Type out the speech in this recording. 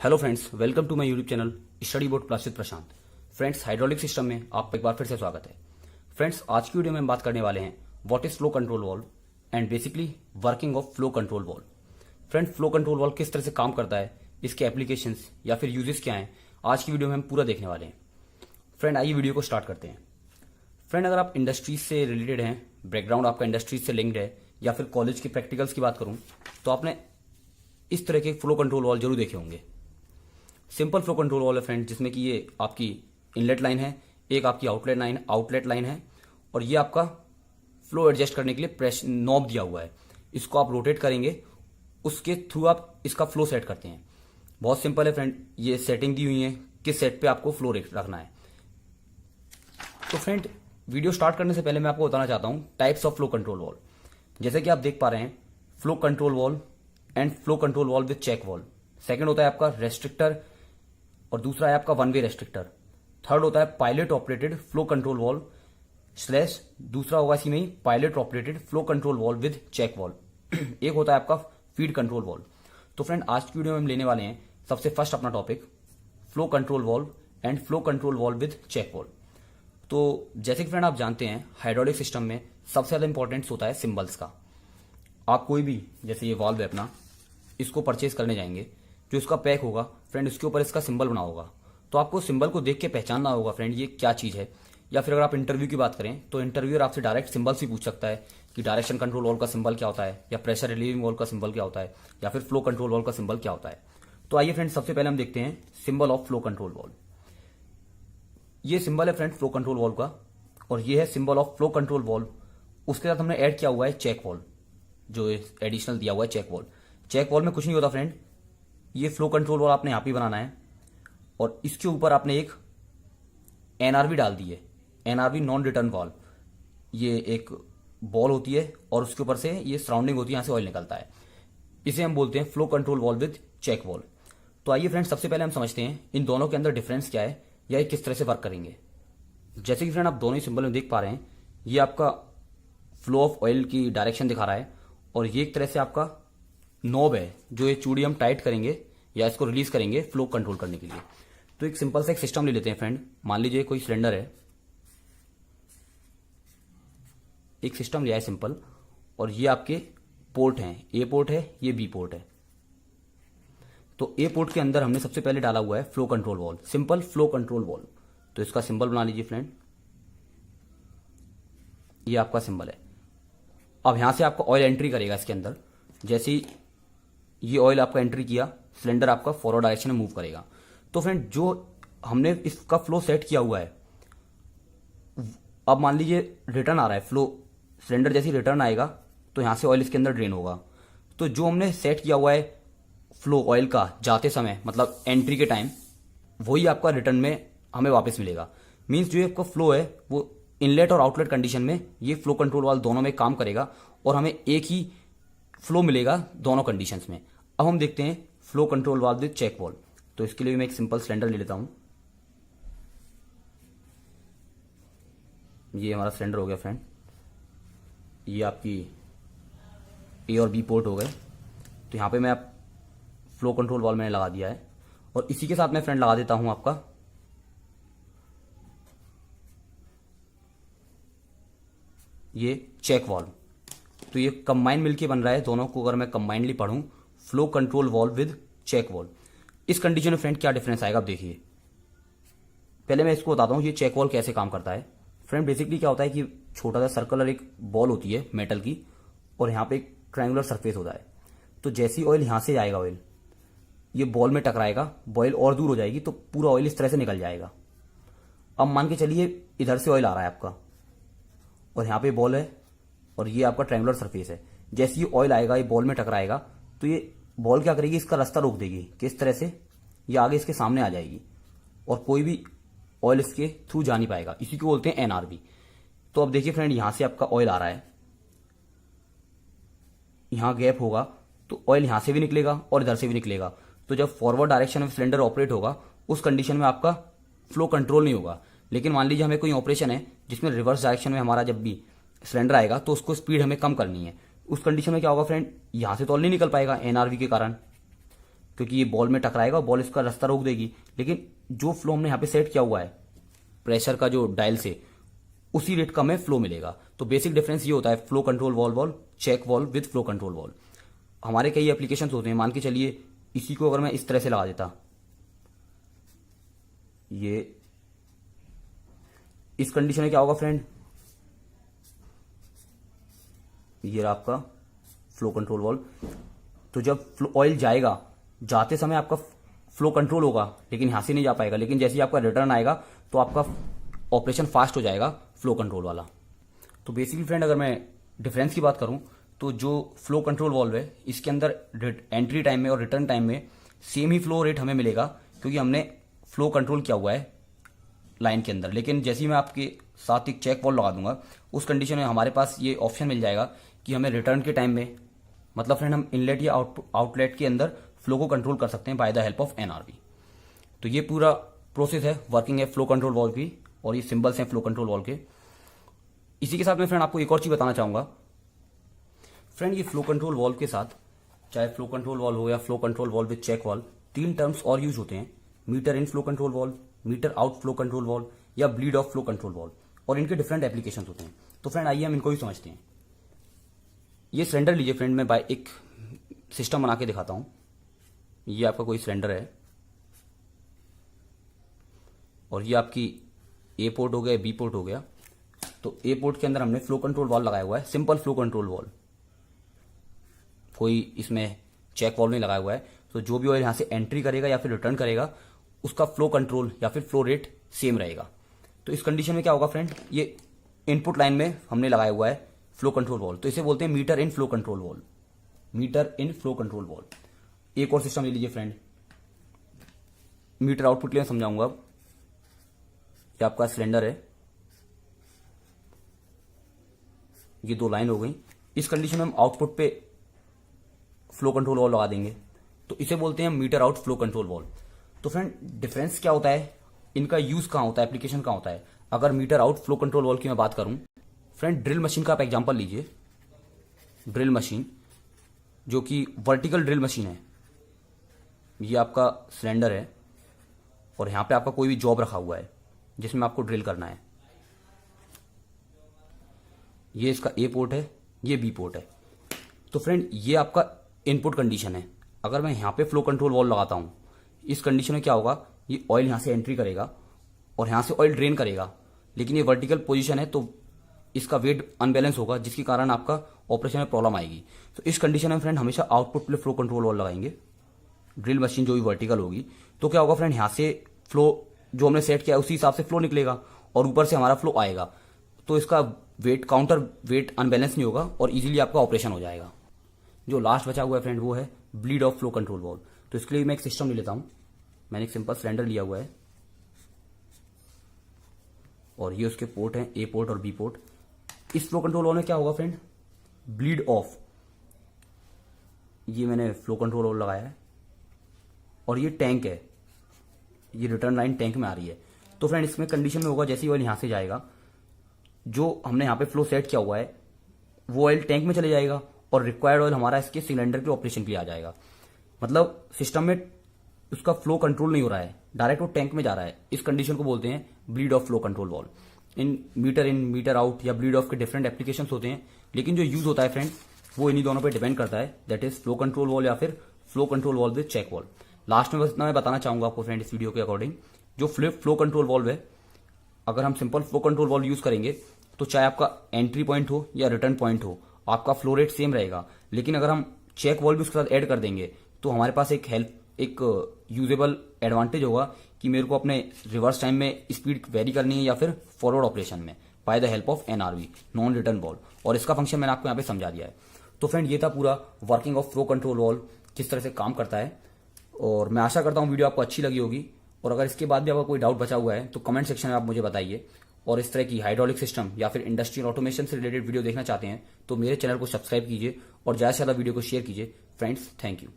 Hello friends, welcome to my YouTube channel study board plus with Prashant. Friends, hydraulic system में आपका एक बार फिर से स्वागत है। फ्रेंड्स, आज की वीडियो में हम बात करने वाले हैं what is flow control valve and basically working of flow control valve. Friends, flow control valve किस तरह से काम करता है, इसके एप्लीकेशंस या फिर यूजेस क्या हैं, आज की वीडियो में हम पूरा देखने वाले हैं। फ्रेंड, आइए वीडियो को स्टार्ट करते हैं। फ्रेंड, अगर आप इंडस्ट्रीज से रिलेटेड हैं, बैकग्राउंड आपका इंडस्ट्रीज से लिंक्ड है, या फिर कॉलेज के प्रैक्टिकल्स की बात करूं तो आपने इस तरह के फ्लो कंट्रोल वाल्व जरूर देखे होंगे। सिंपल फ्लो कंट्रोल वाल्व है फ्रेंड, जिसमें कि ये आपकी इनलेट लाइन है, एक आपकी आउटलेट लाइन है, और ये आपका फ्लो एडजस्ट करने के लिए प्रेस नॉब दिया हुआ है। इसको आप रोटेट करेंगे, उसके थ्रू आप इसका फ्लो सेट करते हैं। बहुत सिंपल है फ्रेंड, ये सेटिंग दी हुई है किस सेट पे आपको फ्लो रखना है। तो फ्रेंड, वीडियो स्टार्ट करने से पहले मैं आपको बताना चाहता हूं types of flow control valve. जैसे कि आप देख पा रहे हैं, flow control valve and flow control valve with check valve. Second होता है आपका रेस्ट्रिक्टर, और दूसरा है आपका वन वे रेस्ट्रिक्टर। थर्ड होता है pilot operated flow control valve slash दूसरा होगा इसी में ही pilot operated flow control valve with check valve. एक होता है आपका फीड कंट्रोल वाल्व। तो फ्रेंड, आज की वीडियो में हम लेने वाले हैं सबसे फर्स्ट अपना topic flow control valve and flow control valve with check valve. तो जैसे कि फ्रेंड आप जानते हैं, हाइड्रोलिक सिस्टम में सबसे ज्यादा इंपॉर्टेंस होता है सिंबल्स का। आप कोई भी, जैसे ये वाल्व है अपना, इसको परचेज करने जाएंगे, जो इसका पैक होगा फ्रेंड, उसके ऊपर इसका सिंबल बना होगा। तो आपको सिंबल को देख के पहचानना होगा फ्रेंड ये क्या चीज है। या फिर अगर आप इंटरव्यू की बात करें तो इंटरव्यूअर आपसे डायरेक्ट सिंबल से पूछ सकता है कि डायरेक्शन कंट्रोल वाल्व का सिंबल क्या होता है, या प्रेशर रिलीविंग वाल्व का सिंबल क्या होता है, या फिर फ्लो कंट्रोल वाल्व का सिंबल क्या होता है। तो आइए फ्रेंड, सबसे पहले हम देखते हैं symbol of flow control valve. ये सिंबल है फ्रेंड फ्लो कंट्रोल वाल्व का, और ये है symbol of flow control valve. उसके साथ हमने ऐड किया हुआ है चेक वाल्व, जो एडिशनल दिया हुआ है चेक वाल्व। चेक वाल्व में कुछ नहीं होता फ्रेंड, ये फ्लो कंट्रोल वाल्व आपने यहां पे बनाना है, और इसके ऊपर आपने एक एनआरवी डाल दी है, एनआरवी नॉन रिटर्न वाल्व। ये एक बॉल होती है और उसके ऊपर से ये सराउंडिंग होती है, यहां से ऑयल निकलता है। इसे हम बोलते हैं flow control valve with check valve. तो आइए फ्रेंड, सबसे पहले हम समझते हैं इन दोनों के अंदर डिफरेंस क्या है, या ये किस तरह से वर्क करेंगे। जैसे कि फ्रेंड आप दोनों ही सिंबल में देख पा रहे हैं, ये आपका फ्लो ऑफ ऑयल की डायरेक्शन दिखा रहा है, और ये एक तरह से आपका नॉब है, जो ये चूड़ी हम टाइट करेंगे या इसको रिलीज करेंगे फ्लो कंट्रोल करने के लिए। तो एक सिंपल सा एक सिस्टम ले लेते हैं फ्रेंड। मान लीजिए कोई सिलेंडर है, एक सिस्टम लिया है सिंपल, और ये आपके पोर्ट हैं, ए पोर्ट है, ये बी पोर्ट है। तो ए पोर्ट के अंदर हमने सबसे पहले डाला हुआ है flow control valve, simple flow control valve. तो इसका सिंबल बना लीजिए फ्रेंड, ये आपका सिंबल है। अब यहां से आपका ऑयल एंट्री करेगा इसके अंदर। जैसे ही ये ऑयल आपका एंट्री किया, सिलेंडर आपका फॉरवर्ड डायरेक्शन में मूव करेगा। तो फ्रेंड, जो हमने इसका फ्लो सेट किया हुआ है, अब मान लीजिए रिटर्न आ रहा है फ्लो, सिलेंडर जैसे रिटर्न आएगा तो यहां से ऑयल इसके अंदर ड्रेन होगा। तो जो हमने सेट किया हुआ है फ्लो ऑयल का जाते समय, मतलब एंट्री के टाइम, वही आपका रिटर्न में हमें वापस मिलेगा। मीन्स जो आपका फ्लो है वो इनलेट और आउटलेट कंडीशन में ये फ्लो कंट्रोल वाल्व दोनों में काम करेगा, और हमें एक ही फ्लो मिलेगा दोनों कंडीशंस में। अब हम देखते हैं flow control valve with check valve. तो इसके लिए मैं एक सिंपल सिलेंडर ले लेता हूं। ये हमारा सिलेंडर हो गया फ्रेंड, ये आपकी ए और बी पोर्ट हो गए। तो यहां पे मैं आप फ्लो कंट्रोल वाल्व मैंने लगा दिया है, और इसी के साथ मैं फ्रेंड लगा देता हूं आपका ये चेक वाल्व। तो ये कंबाइन मिलके बन रहा है, दोनों को अगर मैं कंबाइनली पढ़ूं, flow control valve with check valve. इस कंडीशन में फ्रेंड क्या डिफरेंस आएगा आप देखिए। पहले मैं इसको बताता हूं ये चेक वाल्व कैसे काम करता है। फ्रेंड, बेसिकली क्या होता है कि छोटा सा सर्कुलर एक बॉल होती है मेटल की, और यहां पे एक ट्रायंगुलर सरफेस होता है। तो जैसे ही ऑयल यहां से आएगा, ऑयल ये बॉल में टकराएगा, बॉयल और दूर हो जाएगी, तो पूरा ऑयल इस तरह से निकल जाएगा। अब मान के चलिए इधर से ऑयल आ रहा है आपका, और यहां पे बॉल है, और ये आपका ट्रायंगुलर सरफेस है। जैसे ही ऑयल आएगा, ये बॉल में टकराएगा, तो ये बॉल क्या करेगी, इसका रास्ता रोक देगी। किस तरह से, ये आगे इसके सामने आ जाएगी, और कोई भी ऑयल इसके थ्रू जा नहीं पाएगा। इसी को बोलते हैं एनआरवी। तो अब देखिए फ्रेंड, यहां से आपका ऑयल आ रहा है, यहां गैप होगा, तो ऑयल यहां से भी निकलेगा और इधर से भी निकलेगा। तो जब फॉरवर्ड डायरेक्शन में सिलेंडर ऑपरेट होगा, उस कंडीशन में आपका फ्लो कंट्रोल नहीं होगा। लेकिन मान लीजिए हमें कोई ऑपरेशन है जिसमें रिवर्स डायरेक्शन में हमारा जब भी सिलेंडर आएगा, तो उसको स्पीड हमें कम करनी है। उस कंडीशन में क्या होगा फ्रेंड, यहां से तो ऑयल नहीं निकल पाएगा एनआरवी के कारण, क्योंकि ये बॉल में टकराएगा, बॉल इसका रास्ता रोक देगी। लेकिन जो फ्लो हमने यहाँ पे सेट किया हुआ है प्रेशर का जो डायल से, उसी रेट का हमें फ्लो मिलेगा। तो बेसिक डिफरेंस ये होता है flow control valve, check valve with flow control valve. हमारे कई एप्लीकेशन होते हैं, मान के चलिए इसी को अगर मैं इस तरह से लगा देता, ये इस कंडीशन में क्या होगा फ्रेंड, ये रहा आपका फ्लो कंट्रोल वॉल्व। तो जब ऑयल जाएगा, जाते समय आपका फ्लो कंट्रोल होगा लेकिन यहां से नहीं जा पाएगा, लेकिन जैसे ही आपका रिटर्न आएगा तो आपका ऑपरेशन फास्ट हो जाएगा फ्लो कंट्रोल वाला। तो बेसिकली फ्रेंड अगर मैं डिफरेंस की बात करूं तो जो फ्लो कंट्रोल वॉल्व है इसके अंदर एंट्री टाइम में और रिटर्न टाइम में सेम ही फ्लो रेट हमें मिलेगा, क्योंकि हमने फ्लो कंट्रोल किया हुआ है लाइन के अंदर। लेकिन जैसे ही मैं आपके साथ एक चेक वॉल्व लगा दूंगा, उस कंडीशन में हमारे पास ये ऑप्शन मिल जाएगा कि हमें रिटर्न के टाइम में, मतलब फ्रेंड हम इनलेट या आउटलेट के अंदर फ्लो को कंट्रोल कर सकते हैं by the help of NRV. तो ये पूरा प्रोसेस है, वर्किंग है फ्लो कंट्रोल वॉल्व की, और ये सिंबल्स हैं फ्लो कंट्रोल वॉल्व के। इसी के साथ में फ्रेंड आपको एक और चीज बताना चाहूंगा फ्रेंड, ये फ्लो कंट्रोल वॉल्व के साथ, चाहे फ्लो कंट्रोल वॉल्व हो या flow control valve with check valve, 3 terms और यूज होते हैं, meter in flow control valve, meter out flow control valve या bleed off flow control valve, और इनके डिफरेंट एप्लीकेशन होते हैं। तो फ्रेंड आइए हम इनको भी समझते हैं। ये सिलेंडर लीजिए फ्रेंड, मैं बाय एक सिस्टम बना के दिखाता हूं। ये आपका कोई सिलेंडर है और ये आपकी ए पोर्ट हो गया, बी पोर्ट हो गया। तो ए पोर्ट के अंदर हमने फ्लो कंट्रोल वॉल्व लगाया हुआ है, सिंपल फ्लो कंट्रोल वॉल्व, कोई इसमें चेक वॉल्व नहीं लगाया हुआ है। तो जो भी ऑयल यहां से एंट्री करेगा या फिर रिटर्न करेगा, उसका फ्लो कंट्रोल या फिर फ्लो रेट सेम रहेगा। तो इस कंडीशन में क्या होगा फ्रेंड, ये इनपुट लाइन में हमने लगाया हुआ है फ्लो कंट्रोल वॉल्व, तो इसे बोलते हैं meter in flow control valve, metre in flow control valve. एक और सिस्टम ले लीजिए फ्रेंड, मीटर आउटपुट के लिए समझाऊंगा। अब ये आपका सिलेंडर है, ये 2 लाइन हो गई। इस कंडीशन में हम आउटपुट पे फ्लो कंट्रोल वॉल्व लगा देंगे, तो इसे बोलते हैं meter out flow control valve. तो फ्रेंड डिफरेंस क्या होता है, इनका यूज कहां होता है, एप्लीकेशन कहां होता है। अगर meter out flow control valve की मैं बात करूं फ्रेंड, ड्रिल मशीन का आप एग्जांपल लीजिए। ड्रिल मशीन जो कि वर्टिकल ड्रिल मशीन है, ये आपका सिलेंडर है और यहां पे आपका कोई भी जॉब रखा हुआ है जिसमें आपको ड्रिल करना है। ये इसका ए पोर्ट है, ये बी पोर्ट है। तो फ्रेंड ये आपका इनपुट कंडीशन है। अगर मैं यहां पे फ्लो कंट्रोल वॉल्व लगाता हूं, इस कंडीशन में क्या होगा, ये ऑयल यहां से एंट्री करेगा और यहां से ऑयल ड्रेन करेगा, लेकिन ये वर्टिकल पोजीशन है तो इसका वेट अनबैलेंस होगा, जिसके कारण आपका ऑपरेशन में प्रॉब्लम आएगी। तो इस कंडीशन में फ्रेंड हमेशा आउटपुट पे फ्लो कंट्रोल वॉल्व लगाएंगे, ड्रिल मशीन जो भी वर्टिकल होगी। तो क्या होगा फ्रेंड, यहां से फ्लो जो हमने सेट किया है उसी हिसाब से फ्लो निकलेगा और ऊपर से हमारा फ्लो आएगा, तो इसका वेट काउंटर वेट अनबैलेंस नहीं होगा और इजीली आपका ऑपरेशन हो जाएगा। जो लास्ट बचा हुआ है फ्रेंड वो है bleed off flow control valve. तो इसके लिए मैं एक सिस्टम ले लेता हूं। मैंने एक सिंपल सिलेंडर लिया हुआ है और ये उसके पोर्ट हैं, ए पोर्ट और बी पोर्ट। इस फ्लो कंट्रोल वॉल्व में क्या होगा फ्रेंड, ब्लीड ऑफ, ये मैंने फ्लो कंट्रोल वॉल्व लगाया है और ये टैंक है, ये रिटर्न लाइन टैंक में आ रही है। तो फ्रेंड इसमें कंडीशन में होगा, जैसे ही ऑयल यहां से जाएगा, जो हमने यहां पे फ्लो सेट किया हुआ है वो ऑयल टैंक में चले जाएगा और रिक्वायर्ड ऑयल हमारा इसके सिलेंडर के ऑपरेशन के लिए आ जाएगा। मतलब सिस्टम में उसका फ्लो कंट्रोल नहीं हो रहा है, डायरेक्ट वो टैंक में जा रहा है। इस कंडीशन को बोलते हैं bleed off flow control valve. इन मीटर आउट या ब्लीड ऑफ के डिफरेंट एप्लीकेशंस होते हैं, लेकिन जो यूज होता है फ्रेंड वो इन्हीं दोनों पे डिपेंड करता है, that is flow control valve या फिर flow control valve with check valve. Last में बस इतना मैं बताना चाहूंगा आपको फ्रेंड इस वीडियो के अकॉर्डिंग, जो फ्लो कंट्रोल वॉल्व है, अगर हम simple flow control valve use करेंगे तो चाहे आपका एंट्री पॉइंट हो या रिटर्न पॉइंट हो, आपका फ्लो रेट सेम रहेगा। लेकिन अगर हम चेक वॉल्व भी उसके साथ ऐड कर देंगे तो हमारे पास एक यूजेबल एडवांटेज होगा कि मेरे को अपने रिवर्स टाइम में स्पीड वेरी करनी है या फिर फॉरवर्ड ऑपरेशन में by the help of NRV, non return valve, और इसका फंक्शन मैंने आपको यहाँ पे समझा दिया है। तो फ्रेंड ये था पूरा working of flow control valve, किस तरह से काम करता है, और मैं आशा करता हूँ वीडियो आपको अच्छी लगी होगी। और अगर इसके बाद भी आपका कोई डाउट बचा हुआ है तो कमेंट सेक्शन में आप मुझे बताइए। और इस तरह की हाइड्रोलिक सिस्टम या फिर इंडस्ट्रियल ऑटोमेशन से रिलेटेड वीडियो देखना चाहते हैं तो मेरे चैनल को सब्सक्राइब कीजिए और ज्यादा से ज्यादा वीडियो को शेयर कीजिए। Friends thank you.